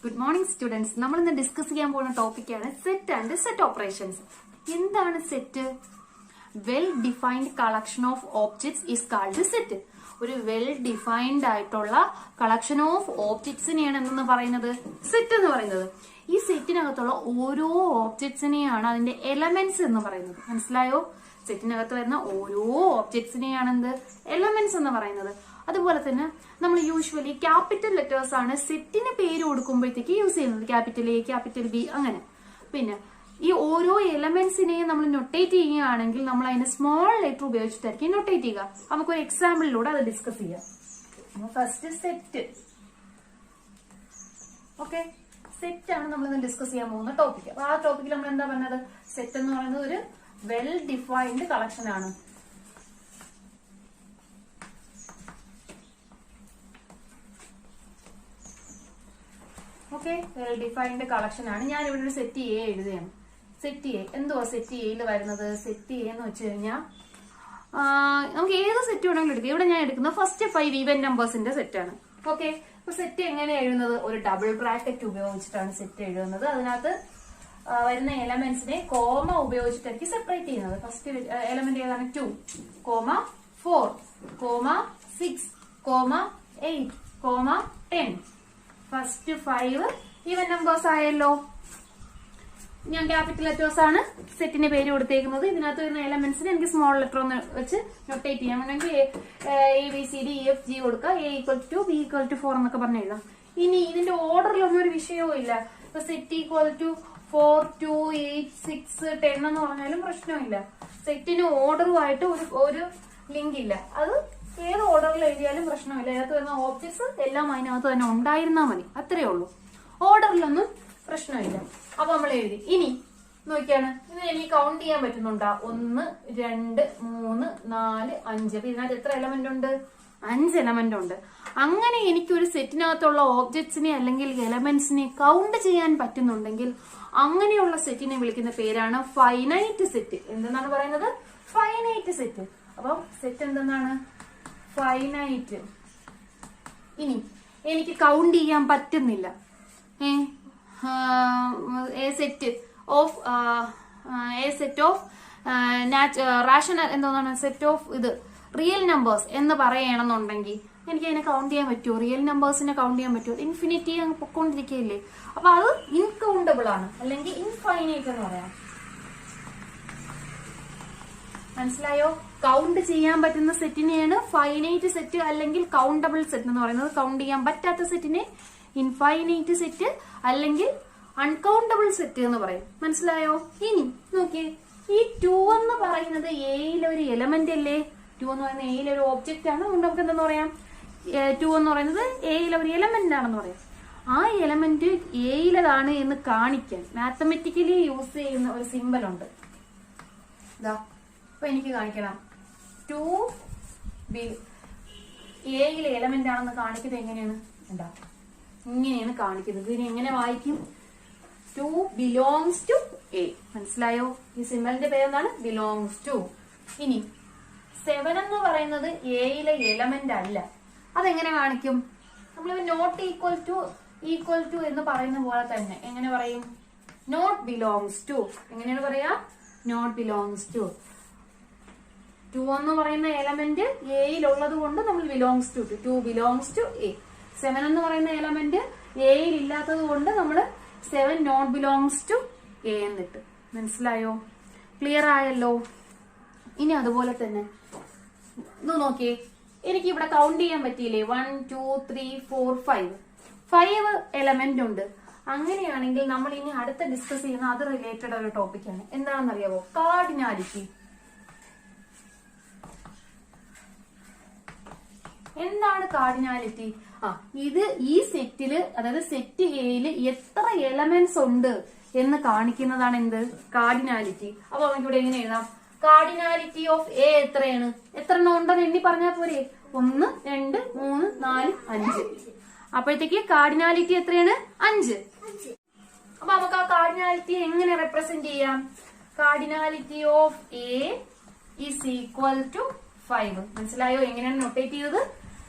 Good morning students. നമ്മൾ ഇന്ന് discuss ചെയ്യാൻ പോകുന്ന ടോപ്പിക്കാണ് സെറ്റ് ആൻഡ് സെറ്റ് ഓപ്പറേഷൻസ്. എന്താണ് set? Well defined collection of objects is called set. ഒരു വെൽ ഡിഫൈൻഡ് ആയിട്ടുള്ള കളക്ഷൻ ഓഫ് ഓബ്ജക്ട്സിനെയാണ് എന്തെന്ന് പറയുന്നത് സെറ്റ് എന്ന് പറയുന്നത്. ഈ സെറ്റിനകത്തുള്ള ഓരോ ഓബ്ജക്ട്സിനെയാണ് അതിന്റെ എലമെന്റ്സ് എന്ന് പറയുന്നത്. മനസ്സിലായോ? സെറ്റിനകത്ത് വരുന്ന ഓരോ ഓബ്ജക്ട്സിനെയാണ് എന്ത് എലമെന്റ്സ് എന്ന് പറയുന്നത്. അതുപോലെ തന്നെ നമ്മൾ യൂഷ്വലി ക്യാപിറ്റൽ ലെറ്റേഴ്സ് ആണ് സെറ്റിന് പേര് കൊടുക്കുമ്പോഴത്തേക്ക് യൂസ് ചെയ്യുന്നത്. ക്യാപിറ്റൽ എ, ക്യാപിറ്റൽ ബി, അങ്ങനെ. പിന്നെ ഈ ഓരോ എലമെന്റ്സിനെയും നമ്മൾ നൊട്ടേറ്റ് ചെയ്യുകയാണെങ്കിൽ നമ്മൾ അതിന്റെ സ്മോൾ ലെറ്റർ ഉപയോഗിച്ചിട്ടായിരിക്കും നൊട്ടേറ്റ് ചെയ്യുക. നമുക്കൊരു എക്സാമ്പിളിലൂടെ അത് ഡിസ്കസ് ചെയ്യാം. First set. ഓക്കെ, സെറ്റ് ആണ് നമ്മൾ ഇന്ന് ഡിസ്കസ് ചെയ്യാൻ പോകുന്ന ടോപ്പിക്. അപ്പൊ ആ ടോപ്പിക്കിൽ നമ്മൾ എന്താ പറഞ്ഞത്? സെറ്റ് എന്ന് പറയുന്നത് ഒരു വെൽ ഡിഫൈൻഡ് കളക്ഷൻ ആണ്. ഓക്കെ, വെൽ ഡിഫൈൻഡ് കളക്ഷൻ ആണ്. ഞാൻ ഇവിടെ ഒരു സെറ്റ് എ എഴുതുകയാണ്. സെറ്റ് എ എന്തുവാ സെറ്റ് എയിൽ വരുന്നത്? സെറ്റ് എ എന്ന് വെച്ച് കഴിഞ്ഞാൽ നമുക്ക് ഏത് സെറ്റ് വേണമെങ്കിലും എടുക്കാം. ഇവിടെ ഞാൻ എടുക്കുന്നത് ഫസ്റ്റ് 5 ഈവൻ നമ്പേഴ്സിന്റെ സെറ്റ് ആണ്. ഓക്കെ, അപ്പൊ സെറ്റ് എങ്ങനെ എഴുതുന്നത്? ഒരു ഡബിൾ ബ്രാക്കറ്റ് ഉപയോഗിച്ചിട്ടാണ് സെറ്റ് എഴുതുന്നത്. അതിനകത്ത് വരുന്ന എലമെന്റ്സിനെ കോമ ഉപയോഗിച്ചിട്ടായിരിക്കും സെപ്പറേറ്റ് ചെയ്യുന്നത്. ഫസ്റ്റ് എലമെന്റ് ഏതാണ്? 2, 4, 6, 8, 10. ഫസ്റ്റ് 5 ഈവൻ നമ്പേഴ്സ് ആയല്ലോ. ഞാൻ ക്യാപിറ്റൽ ലെറ്റേഴ്സ് ആണ് സെറ്റിന് പേര് കൊടുത്തേക്കുന്നത്. ഇതിനകത്ത് വരുന്ന എലമെന്റ്സിന് എനിക്ക് സ്മോൾ ലെറ്റർ ഒന്ന് വെച്ച് നൊട്ടേറ്റ് ചെയ്യാം. വേണമെങ്കിൽ ABCDEFG കൊടുക്കുക. A=2, B=4 എന്നൊക്കെ പറഞ്ഞു എഴുതാം. ഇനി ഇതിന്റെ ഓർഡറിലൊന്നും ഒരു വിഷയവും ഇല്ല. ഇപ്പൊ സെറ്റ് =4, 2, 8, 6, 10 എന്ന് പറഞ്ഞാലും പ്രശ്നമില്ല. സെറ്റിന് ഓർഡറുമായിട്ട് ഒരു ലിങ്ക് ഇല്ല. അത് ഏത് ഓർഡറിൽ എഴുതിയാലും പ്രശ്നമില്ല. അതിനകത്ത് വരുന്ന ഓബ്ജക്ട്സ് എല്ലാം അതിനകത്ത് തന്നെ ഉണ്ടായിരുന്നാൽ മതി. അത്രേ ഉള്ളൂ. ഓർഡറിലൊന്നും പ്രശ്നമില്ല. അപ്പൊ നമ്മൾ എഴുതി. ഇനി നോക്കിയാണ്, ഇത് എനിക്ക് കൗണ്ട് ചെയ്യാൻ പറ്റുന്നുണ്ടോ? 1, 2, 3, 4, 5. അപ്പൊ ഇതിനകത്ത് എത്ര എലമെന്റ് ഉണ്ട്? 5 എലമെന്റ് ഉണ്ട്. അങ്ങനെ എനിക്കൊരു സെറ്റിനകത്തുള്ള ഓബ്ജക്ട്സിനെ അല്ലെങ്കിൽ എലമെന്റ്സിനെ കൗണ്ട് ചെയ്യാൻ പറ്റുന്നുണ്ടെങ്കിൽ അങ്ങനെയുള്ള സെറ്റിനെ വിളിക്കുന്ന പേരാണ് ഫൈനൈറ്റ് സെറ്റ്. എന്തെന്നാണ് പറയുന്നത്? Finite set. അപ്പം സെറ്റ് എന്തെന്നാണ്? ഫൈനൈറ്റ്. ഇനി എനിക്ക് കൗണ്ട് ചെയ്യാൻ പറ്റുന്നില്ല. സെറ്റ് ഓഫ് റാഷണൽ എന്താണ്? സെറ്റ് ഓഫ് ഇത് റിയൽ നമ്പേഴ്സ് എന്ന് പറയണമെന്നുണ്ടെങ്കിൽ എനിക്ക് അതിനെ കൗണ്ട് ചെയ്യാൻ പറ്റുമോ? റിയൽ നമ്പേഴ്സിനെ കൗണ്ട് ചെയ്യാൻ പറ്റുമോ? ഇൻഫിനിറ്റി അങ്ങ് പൊക്കോണ്ടിരിക്കുകയല്ലേ. അപ്പൊ അത് ഇൻകൗണ്ടബിൾ ആണ്, അല്ലെങ്കിൽ ഇൻഫൈനൈറ്റ് എന്ന് പറയാം. മനസ്സിലായോ? കൗണ്ട് ചെയ്യാൻ പറ്റുന്ന സെറ്റിനെയാണ് ഫൈനൈറ്റ് സെറ്റ് അല്ലെങ്കിൽ കൗണ്ടബിൾ സെറ്റ് എന്ന് പറയുന്നത്. കൗണ്ട് ചെയ്യാൻ പറ്റാത്ത സെറ്റിനെ ഇൻഫൈനൈറ്റ് സെറ്റ് അല്ലെങ്കിൽ അൺകൗണ്ടബിൾ സെറ്റ് എന്ന് പറയും. മനസ്സിലായോ? ഇനി നോക്കിയേ, ഈ 2 എന്ന് പറയുന്നത് എയിലെ ഒരു എലമെന്റ് അല്ലേ? 2 എന്ന് പറയുന്നത് എയിലെ ഒരു ഒബ്ജക്റ്റ് ആണ്. അതുകൊണ്ട് നമുക്ക് എന്താന്ന് പറയാം? 2 എന്ന് പറയുന്നത് എയിലെ ഒരു എലമെന്റ് ആണെന്ന് പറയാം. ആ എലമെന്റ് എയിലതാണ് എന്ന് കാണിക്കാൻ മാത്തമെറ്റിക്കലി യൂസ് ചെയ്യുന്ന ഒരു സിമ്പൽ ഉണ്ട്. ഇതാ, അപ്പൊ എനിക്ക് കാണിക്കണം 2 എയിലെ എലമെന്റ് ആണെന്ന് കാണിക്കുന്നത് എങ്ങനെയാണ്? എന്താ, ഇങ്ങനെയാണ് കാണിക്കുന്നത്. ഇതിനെ എങ്ങനെ വായിക്കും? 2 belongs to A. മനസ്സിലായോ? ഈ സിമ്പലിന്റെ പേരെന്താണ്? belongs to. ഇനി 7 എന്ന് പറയുന്നത് എയിലെ എലമെന്റ് അല്ല. അതെങ്ങനെ കാണിക്കും? നമ്മൾ നോട്ട് ഈക്വൽ ടു എന്ന് പറയുന്ന പോലെ തന്നെ എങ്ങനെ പറയും? Not belongs to. എങ്ങനെയാണ് പറയാ? Not belongs to. 2 എന്ന് പറയുന്ന എലമെന്റ് എയിലുള്ളത് കൊണ്ട് നമ്മൾ belongs to 2 belongs to A. 7 എന്ന് പറയുന്ന എലമെന്റ് എയിൽ ഇല്ലാത്തത് കൊണ്ട് നമ്മൾ 7 നോട്ട് ബിലോങ്സ് ടു എ എന്നിട്ട്. മനസ്സിലായോ? ക്ലിയർ ആയല്ലോ? ഇനി അതുപോലെ തന്നെ ഇത് നോക്കിയേ, എനിക്ക് ഇവിടെ കൗണ്ട് ചെയ്യാൻ പറ്റിയില്ലേ? 1, 2, 3, 4, 5 എലമെന്റ് ഉണ്ട്. അങ്ങനെയാണെങ്കിൽ നമ്മൾ ഇനി അടുത്ത ഡിസ്കസ് ചെയ്യുന്ന അത് റിലേറ്റഡ് ഒരു ടോപ്പിക്കാണ്. എന്താണെന്ന് അറിയാവോ? കാർഡിനാലിറ്റി. എന്താണ് കാർഡിനാലിറ്റി? ഇത് ഈ സെറ്റില്, അതായത് സെറ്റ് എയില് എത്ര എലമെന്റ്സ് ഉണ്ട് എന്ന് കാണിക്കുന്നതാണ് എന്ത്? കാർഡിനാലിറ്റി. അപ്പൊ നമുക്ക് ഇവിടെ എങ്ങനെ എഴുതാം? കാർഡിനാലിറ്റി ഓഫ് എ എത്രയാണ്? എത്ര എണ്ണം ഉണ്ടെന്ന് എണ്ണി പറഞ്ഞാൽ പോരെ? 1, 2, 3, 4, 5. അപ്പോഴത്തേക്ക് കാർഡിനാലിറ്റി എത്രയാണ്? 5. അപ്പൊ നമുക്ക് ആ കാർഡിനാലിറ്റി എങ്ങനെ റെപ്രസെന്റ് ചെയ്യാം? Cardinality of A is equal to 5. മനസ്സിലായോ? എങ്ങനെയാണ് നൊട്ടേറ്റ് ചെയ്തത്?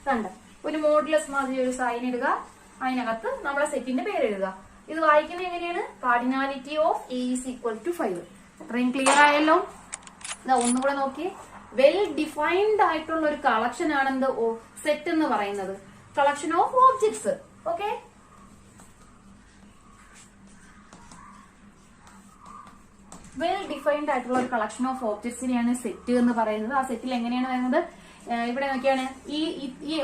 കണ്ട, ഒരു മോഡുലസ് മാതിരി ഒരു സൈൻ ഇടുക. അതിനകത്ത് നമ്മളെ സെറ്റിന്റെ പേര് എഴുതുക. ഇത് വായിക്കുന്നത് എങ്ങനെയാണ്? Cardinality of A is equal to 5. അത്രയും ക്ലിയർ ആയല്ലോ? ഒന്നുകൂടെ നോക്കി. വെൽ ഡിഫൈൻഡ് ആയിട്ടുള്ള ഒരു കളക്ഷൻ ആണ് എന്ത് സെറ്റ് എന്ന് പറയുന്നത്. Collection of objects. Okay, well defined ആയിട്ടുള്ള ഒരു കളക്ഷൻ ഓഫ് ഓബ്ജക്ട്സിനെയാണ് സെറ്റ് എന്ന് പറയുന്നത്. ആ സെറ്റിൽ എങ്ങനെയാണ് വരുന്നത്? ഇവിടെ നോക്കിയാണ് ഈ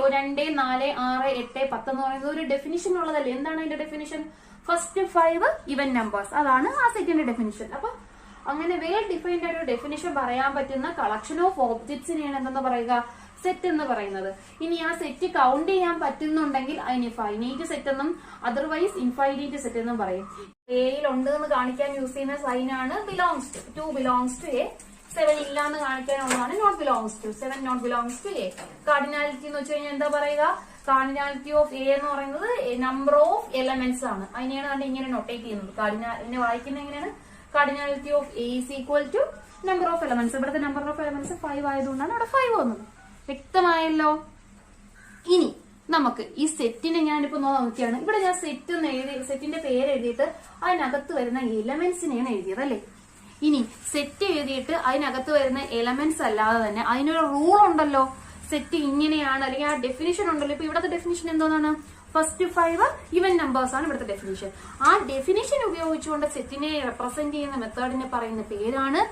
2, 4, 6, 8, 10 എന്ന് പറയുന്നത് ഒരു ഡെഫിനിഷൻ ഉള്ളതല്ലേ? എന്താണ് അതിന്റെ ഡെഫിനിഷൻ? First 5 even numbers. അതാണ് ആ സെറ്റിന്റെ ഡെഫിനിഷൻ. അപ്പൊ അങ്ങനെ വെൽ ഡിഫൈൻഡ് ആയിട്ട് ഒരു ഡെഫിനിഷൻ പറയാൻ പറ്റുന്ന കളക്ഷൻ ഓഫ് ഓബ്ജക്ട്സിനെയാണ് എന്തെന്ന് പറയുക? സെറ്റ് എന്ന് പറയുന്നത്. ഇനി ആ സെറ്റ് കൗണ്ട് ചെയ്യാൻ പറ്റുന്നുണ്ടെങ്കിൽ അതിന് ഫൈനൈറ്റ് സെറ്റ് എന്നും അതർവൈസ് ഇൻഫൈനൈറ്റ് സെറ്റ് എന്നും പറയും. എയിൽ ഉണ്ട് എന്ന് കാണിക്കാൻ യൂസ് ചെയ്യുന്ന സൈൻ ആണ് belongs to. 2 belongs to A. 7 ഇല്ല എന്ന് കാണിക്കാനുള്ളതാണ് not belongs to. 7 not belongs to A. Cardinality എന്ന് വെച്ച് കഴിഞ്ഞാൽ എന്താ പറയുക? കാർഡിനാലിറ്റി ഓഫ് എ എന്ന് പറയുന്നത് നമ്പർ ഓഫ് എലമെന്റ്സ് ആണ്. അതിനെയാണ് കണ്ട് ഇങ്ങനെ നൊട്ടേറ്റ് ചെയ്യുന്നത്. ഇതിനെ വായിക്കുന്നത് എങ്ങനെയാണ്? Cardinality of A is equal to number of elements. ഇവിടുത്തെ നമ്പർ ഓഫ് എലമെന്റ്സ് 5 ആയതുകൊണ്ടാണ് അവിടെ 5 വന്നത്. വ്യക്തമായല്ലോ? ഇനി നമുക്ക് ഈ സെറ്റിനെ ഞാനിപ്പോ നോക്കിയാണ്. ഇവിടെ ഞാൻ സെറ്റിന്റെ പേര് എഴുതിയിട്ട് അതിനകത്ത് വരുന്ന എലമെന്റ്സിനെയാണ് എഴുതിയത് അല്ലേ? ഇനി സെറ്റ് എഴുതിയിട്ട് അതിനകത്ത് വരുന്ന എലമെന്റ്സ് അല്ലാതെ തന്നെ അതിനൊരു റൂൾ ഉണ്ടല്ലോ. സെറ്റ് ഇങ്ങനെയാണ്, അല്ലെങ്കിൽ ആ ഡെഫിനിഷൻ ഉണ്ടല്ലോ. ഇപ്പൊ ഇവിടുത്തെ ഡെഫിനിഷൻ എന്തോന്നാണ്? ഫസ്റ്റ് 5 ഇവൻ നമ്പേഴ്സ് ആണ് ഇവിടുത്തെ ഡെഫിനിഷൻ. ആ ഡെഫിനിഷൻ ഉപയോഗിച്ചുകൊണ്ട് സെറ്റിനെ റെപ്രസെന്റ് ചെയ്യുന്ന മെത്തേഡിനെ പറയുന്ന പേരാണ്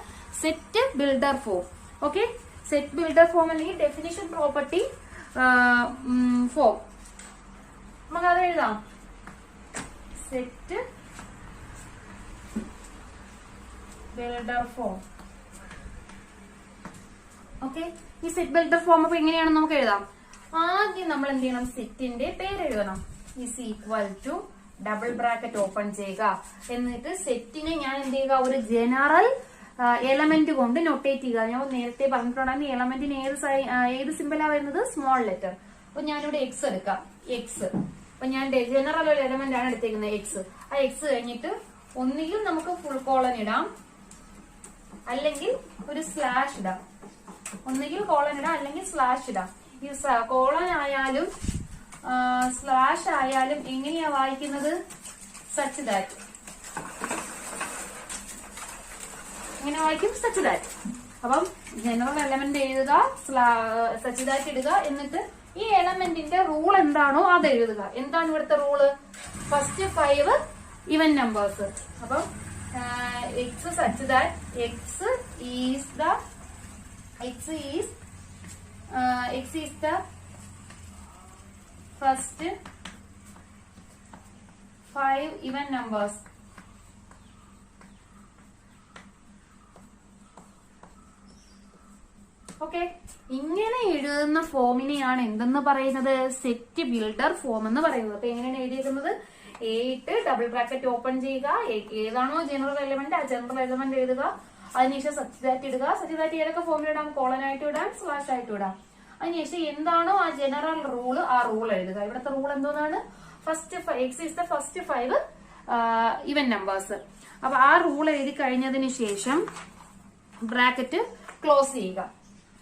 set builder form. Okay, set builder form അല്ലെങ്കിൽ ഡെഫിനിഷൻ പ്രോപ്പർട്ടി ഫോം. നമുക്ക് അത് എഴുതാം. Set builder form. ഓക്കെ, ഈ സെറ്റ് ബിൽഡർ ഫോം അപ്പൊ എങ്ങനെയാണെന്ന് നമുക്ക് എഴുതാം. ആദ്യം നമ്മൾ എന്ത് ചെയ്യണം? സെറ്റിന്റെ പേര് എഴുതണം. Is equal to double bracket open ചെയ്യുക. എന്നിട്ട് സെറ്റിനെ ഞാൻ എന്ത് ചെയ്യുക? ഒരു ജനറൽ എലമെന്റ് കൊണ്ട് നൊട്ടേറ്റ് ചെയ്യുക. ഞാൻ നേരത്തെ പറഞ്ഞിട്ടുണ്ടായിരുന്നു എലമെന്റിന് ഏത് സിമ്പിളാ വരുന്നത്? Small letter. അപ്പൊ ഞാനിവിടെ എക്സ് എടുക്കാം. എക്സ്. അപ്പൊ ഞാൻ ജനറൽ ഒരു എലമെന്റ് ആണ് എടുത്തേക്കുന്നത് എക്സ്. ആ എക്സ് കഴിഞ്ഞിട്ട് ഒന്നുകിൽ നമുക്ക് ഫുൾ കോളൻ ഇടാം, അല്ലെങ്കിൽ ഒരു സ്ലാഷ് ഇടാം. ഒന്നുകിൽ കോളൻ ഇടാം, അല്ലെങ്കിൽ സ്ലാഷ് ഇടാം. ഈ കോളൻ ആയാലും സ്ലാഷ് ആയാലും എങ്ങനെയാ വായിക്കുന്നത്? Such that. ഇങ്ങനെ വായിക്കും, സച്ച് ദാറ്റ്. അപ്പം ജനറൽ എലമെന്റ് എഴുതുക, സച്ച് ദാറ്റ് ഇടുക. എന്നിട്ട് ഈ എലമെന്റിന്റെ റൂൾ എന്താണോ അത് എഴുതുക. എന്താണ് ഇവിടുത്തെ റൂള്? First 5 even numbers. അപ്പം X such that X is the first 5 even numbers. Okay, ഇങ്ങനെ എഴുതുന്ന ഫോമിനെയാണ് എന്തെന്ന് പറയുന്നത്? സെറ്റ് ബിൽഡർ ഫോം എന്ന് പറയുന്നത്. അപ്പൊ എങ്ങനെയാണ് എഴുതിയിരിക്കുന്നത്? 8 ഡബിൾ ബ്രാക്കറ്റ് ഓപ്പൺ ചെയ്യുക. ഏതാണോ ജനറൽ എലമെന്റ് ആ ജനറൽ എലമെന്റ് എഴുതുക. അതിനുശേഷം സച്ച് ദാറ്റ് ഇടുക. സച്ച് ദാറ്റ് ഏതൊക്കെ ഫോമിൽ ഇടാം? കോളൻ ആയിട്ട് ഇടാം, സ്ലാഷ് ആയിട്ട് ഇടാം. അതിനുശേഷം എന്താണോ ആ ജനറൽ റൂള് ആ റൂൾ എഴുതുക. ഇവിടുത്തെ റൂൾ എന്തോന്നാണ്? First X is the first 5 even numbers. അപ്പൊ ആ റൂൾ എഴുതി കഴിഞ്ഞതിന് ശേഷം ബ്രാക്കറ്റ് ക്ലോസ് ചെയ്യുക.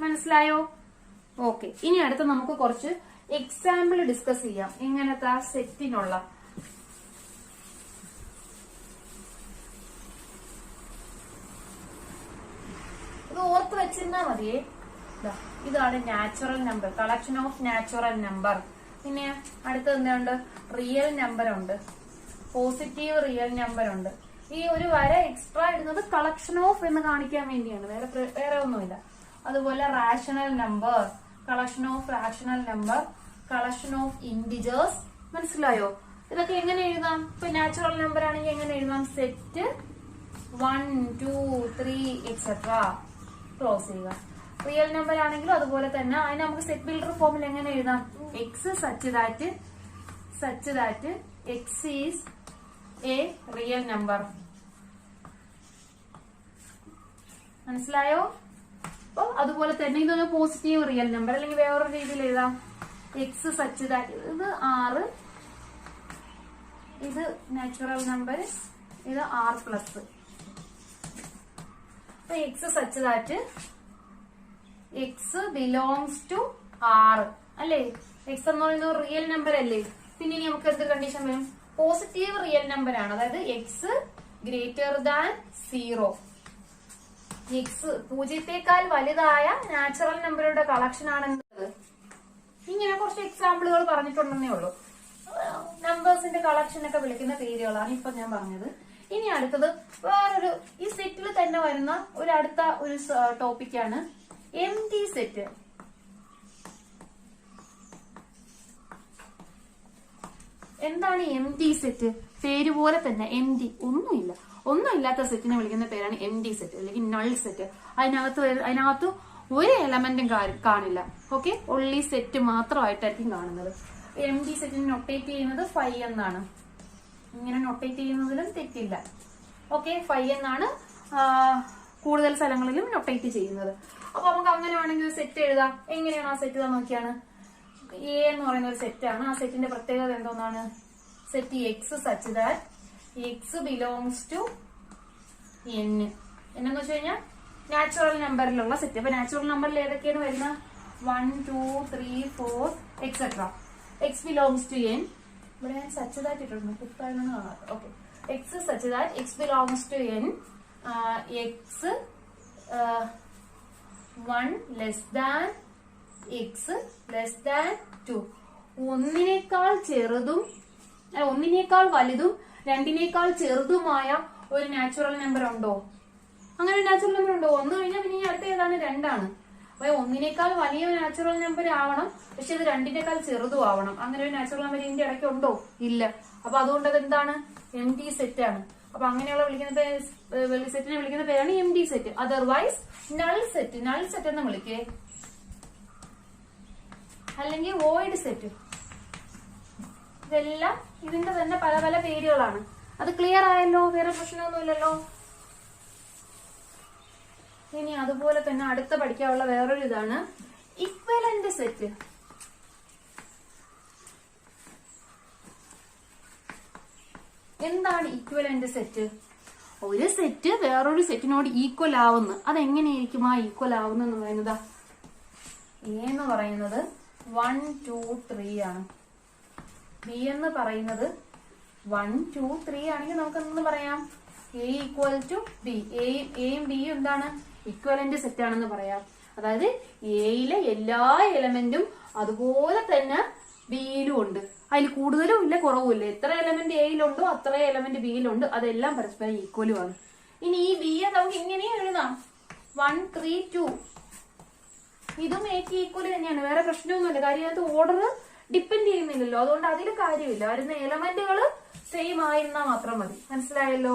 മനസ്സിലായോ? ഓക്കെ, ഇനി അടുത്ത് നമുക്ക് കുറച്ച് എക്സാമ്പിൾ ഡിസ്കസ് ചെയ്യാം. ഇങ്ങനത്തെ ആ സെറ്റിനുള്ള ഇത് ഓർത്ത് വെച്ചിരുന്നാ മതിയേ. ഇതാണ് natural number, collection of natural number. പിന്നെ അടുത്ത് എന്തുണ്ട്? റിയൽ നമ്പർ ഉണ്ട്, പോസിറ്റീവ് റിയൽ നമ്പർ ഉണ്ട്. ഈ ഒരു വര എക്സ്ട്രാ ഇടുന്നത് കളക്ഷൻ ഓഫ് എന്ന് കാണിക്കാൻ വേണ്ടിയാണ്, വേറെ ഒന്നുമില്ല. അതുപോലെ rational number, collection of rational number, collection of integers. മനസ്സിലായോ? ഇതൊക്കെ എങ്ങനെ എഴുതാം? ഇപ്പൊ നാച്ചുറൽ നമ്പർ ആണെങ്കിൽ എങ്ങനെ എഴുതാം? സെറ്റ് 1, 2, 3 എക്സെട്ര ക്ലോസ് ചെയ്യുക. റിയൽ നമ്പർ ആണെങ്കിലും അതുപോലെ തന്നെ. അതിന് നമുക്ക് സെറ്റ് ബിൽഡർ ഫോമിൽ എങ്ങനെ എഴുതാം? X such that X is A real number. മനസ്സിലായോ? അപ്പൊ അതുപോലെ തന്നെ ഇതൊന്ന് പോസിറ്റീവ് റിയൽ നമ്പർ, അല്ലെങ്കിൽ വേറൊരു രീതിയിൽ എഴുതാം. എക്സ് സച്ച് ദാറ്റ്, ഇത് 6, ഇത് നാച്ചുറൽ നമ്പർ, ഇത് R+. അപ്പൊ X such that X belongs to R അല്ലേ? എക്സ് എന്ന് പറയുന്നത് റിയൽ നമ്പർ അല്ലേ? പിന്നെ ഇനി നമുക്ക് എന്ത് കണ്ടീഷൻ വരും? പോസിറ്റീവ് റിയൽ നമ്പർ ആണ്, അതായത് എക്സ് ഗ്രേറ്റർ ദാൻ 0. എക്സ് 0ത്തേക്കാൾ വലുതായ നാച്ചുറൽ നമ്പറുടെ കളക്ഷൻ ആണ് എന്ത്? ഇങ്ങനെ കുറച്ച് എക്സാമ്പിളുകൾ പറഞ്ഞിട്ടുണ്ടെന്നേ ഉള്ളൂ. നമ്പേഴ്സിന്റെ കളക്ഷൻ ഒക്കെ വിളിക്കുന്ന പേരുകളാണ് ഇപ്പൊ ഞാൻ പറഞ്ഞത്. ഇനി അടുത്തത് വേറൊരു ഈ സെറ്റിൽ തന്നെ വരുന്ന അടുത്ത ഒരു ടോപ്പിക്കാണ് എംപ്റ്റി സെറ്റ്. എന്താണ് എംപ്റ്റി സെറ്റ്? പേര് പോലെ തന്നെ എംപ്റ്റി, ഒന്നുമില്ലാത്ത സെറ്റിനെ വിളിക്കുന്ന പേരാണ് എംപ്റ്റി സെറ്റ് അല്ലെങ്കിൽ നൾ സെറ്റ്. അതിനകത്ത് ഒരു എലമെന്റും കാണില്ല. ഓക്കെ, ഒൺലി സെറ്റ് മാത്രമായിട്ടായിരിക്കും കാണുന്നത്. എംപ്റ്റി സെറ്റിന് നൊട്ടേറ്റ് ചെയ്യുന്നത് 5 എന്നാണ്. ഇങ്ങനെ നൊട്ടേറ്റ് ചെയ്യുന്നതിലും തെറ്റില്ല. ഓക്കെ, 5 എന്നാണ് കൂടുതൽ സ്ഥലങ്ങളിലും നൊട്ടേറ്റ് ചെയ്യുന്നത്. അപ്പൊ നമുക്ക് അങ്ങനെ വേണമെങ്കിൽ ഒരു സെറ്റ് എഴുതാം. എങ്ങനെയാണ് ആ സെറ്റ് നോക്കിയാണ്? എ എന്ന് പറയുന്ന ഒരു സെറ്റാണ്. ആ സെറ്റിന്റെ പ്രത്യേകത എന്തോന്നാണ്? Set X such that X belongs to N. എന്നു വെച്ച് കഴിഞ്ഞാൽ നാച്ചുറൽ നമ്പറിലുള്ള സെറ്റ്. അപ്പൊ നാച്ചുറൽ നമ്പറിൽ ഏതൊക്കെയാണ് വരുന്ന? 1, 2, 3, 4 etcetera. X belongs to N. ഇവിടെ ഞാൻ സച്ച് ദാറ്റ് ഇട്ടിട്ടുണ്ട്, കുത്താനാണ് കാണാറ്. Okay, X such that X belongs to N, X 1 less than X less than 2. ഒന്നിനേക്കാൾ വലുതും 2നേക്കാൾ ചെറുതുമായ ഒരു നാച്ചുറൽ നമ്പർ ഉണ്ടോ? അങ്ങനെ ഒരു നാച്ചുറൽ നമ്പർ ഉണ്ടോ? 1 കഴിഞ്ഞാൽ പിന്നെ അടുത്ത ഏതാണ്? 2 ആണ്. അപ്പൊ 1നേക്കാൾ വലിയ നാച്ചുറൽ നമ്പർ ആവണം, പക്ഷെ അത് 2നേക്കാൾ ചെറുതും ആവണം. അങ്ങനെ ഒരു നാച്ചുറൽ നമ്പർ ഇതിന്റെ ഇടയ്ക്ക് ഉണ്ടോ? ഇല്ല. അപ്പൊ അതുകൊണ്ട് അത് എന്താണ്? എംപ്റ്റി സെറ്റ് ആണ്. അപ്പൊ അങ്ങനെയുള്ള സെറ്റിനെ വിളിക്കുന്ന പേരാണ് empty set. Otherwise null set എന്ന് വിളിക്കേ, അല്ലെങ്കിൽ വോയിഡ് സെറ്റ്. ഇതെല്ലാം ഇതിന്റെ തന്നെ പല പല പേരുകളാണ്. അത് ക്ലിയർ ആയല്ലോ? വേറെ പ്രശ്നമൊന്നുമില്ലല്ലോ. ഇനി അതുപോലെ തന്നെ അടുത്ത പഠിക്കാനുള്ള വേറൊരു ഇതാണ് ഇക്വലന്റ് സെറ്റ്. എന്താണ് ഇക്വലന്റ് സെറ്റ്? ഒരു സെറ്റ് വേറൊരു സെറ്റിനോട് ഈക്വൽ ആവുന്നു. അതെങ്ങനെയായിരിക്കും ആ ഈക്വൽ ആവുന്നെന്ന് പറയുന്നത്? എ എന്ന് പറയുന്നത് 1, 2, 3 ആണ്. ബി എന്ന് പറയുന്നത് 1, 2, 3 ആണെങ്കിൽ നമുക്ക് എന്തെന്ന് പറയാം? A equal to B. എയും ബിയും എന്താണ്? ഇക്വലന്റ് സെറ്റ് ആണെന്ന് പറയാം. അതായത് എയിലെ എല്ലാ എലമെന്റും അതുപോലെ തന്നെ ബിയിലും ഉണ്ട്. അതിൽ കൂടുതലും ഇല്ല കുറവുമില്ല. എത്ര എലമെന്റ് എയിലുണ്ടോ അത്ര എലമെന്റ് ബിയിലുണ്ട്. അതെല്ലാം പരസ്പരം ഈക്വലും ആണ്. ഇനി ഈ ബിയെ നമുക്ക് ഇങ്ങനെയും എഴുതാം, 1, 3, 2. ഇതും എക്ക് ഈക്വൽ തന്നെയാണ്. വേറെ പ്രശ്നമൊന്നുമില്ല. കാര്യം അതിനകത്ത് ഓർഡർ ഡിപ്പെൻഡ് ചെയ്യുന്നില്ലല്ലോ. അതുകൊണ്ട് അതിൽ കാര്യമില്ല. വരുന്ന എലമെന്റുകൾ സെയിം ആയിരുന്നാൽ മാത്രം മതി. മനസ്സിലായല്ലോ?